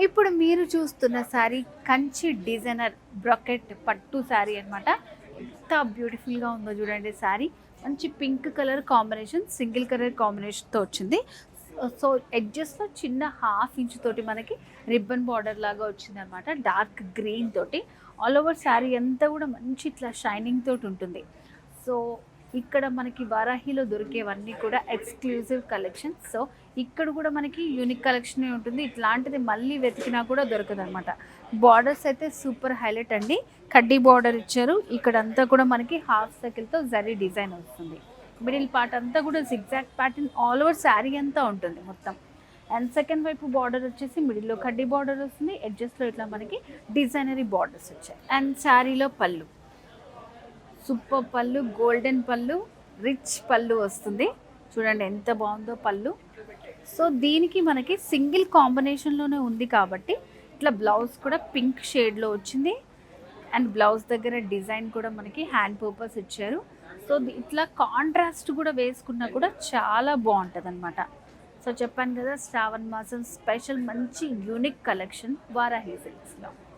ఇప్పుడు మీరు చూస్తున్న శారీ కంచి డిజైనర్ బ్రొకెట్ పట్టు శారీ అన్నమాట. ఎంత బ్యూటిఫుల్గా ఉందో చూడండి శారీ. మంచి pink colour combination, single colour కాంబినేషన్తో వచ్చింది. సో ఎడ్జెస్లో చిన్న హాఫ్ ఇంచ్ తోటి మనకి రిబ్బన్ బార్డర్ లాగా వచ్చింది అనమాట. డార్క్ గ్రీన్ తోటి ఆల్ ఓవర్ శారీ అంతా కూడా మంచి ఇట్లా షైనింగ్ తోటి ఉంటుంది. సో ఇక్కడ మనకి వారాహిలో దొరికేవన్నీ కూడా ఎక్స్క్లూజివ్ కలెక్షన్. సో ఇక్కడ కూడా మనకి యూనిక్ కలెక్షన్ ఉంటుంది. ఇట్లాంటిది మళ్ళీ వెతికినా కూడా దొరకదు అనమాట. బార్డర్స్ అయితే సూపర్ హైలైట్ అండి. కడ్డీ బార్డర్ ఇచ్చారు. ఇక్కడంతా కూడా మనకి హాఫ్ సర్కిల్తో జరీ డిజైన్ వస్తుంది. మిడిల్ పార్ట్ అంతా కూడా zigzag pattern all over sari అంతా ఉంటుంది మొత్తం. అండ్ సెకండ్ వైపు బార్డర్ వచ్చేసి మిడిల్లో కడ్డీ బార్డర్ వస్తుంది. ఎడ్జెస్లో ఇట్లా మనకి డిజైనరీ బార్డర్స్ వచ్చాయి. అండ్ శారీలో పళ్ళు సూపర్ పళ్ళు, గోల్డెన్ పళ్ళు, రిచ్ పళ్ళు వస్తుంది. చూడండి ఎంత బాగుందో పళ్ళు. సో దీనికి మనకి సింగిల్ కాంబినేషన్లోనే ఉంది కాబట్టి ఇట్లా బ్లౌజ్ కూడా పింక్ షేడ్లో వచ్చింది. అండ్ బ్లౌజ్ దగ్గర డిజైన్ కూడా మనకి హ్యాండ్ పర్పస్ ఇచ్చారు. సో ఇట్లా కాంట్రాస్ట్ కూడా వేసుకున్నా కూడా చాలా బాగుంటుంది అనమాట. సో చెప్పాను కదా, శ్రావణ మాసం స్పెషల్ మంచి యూనిక్ కలెక్షన్ వారాహి సిల్క్స్లో.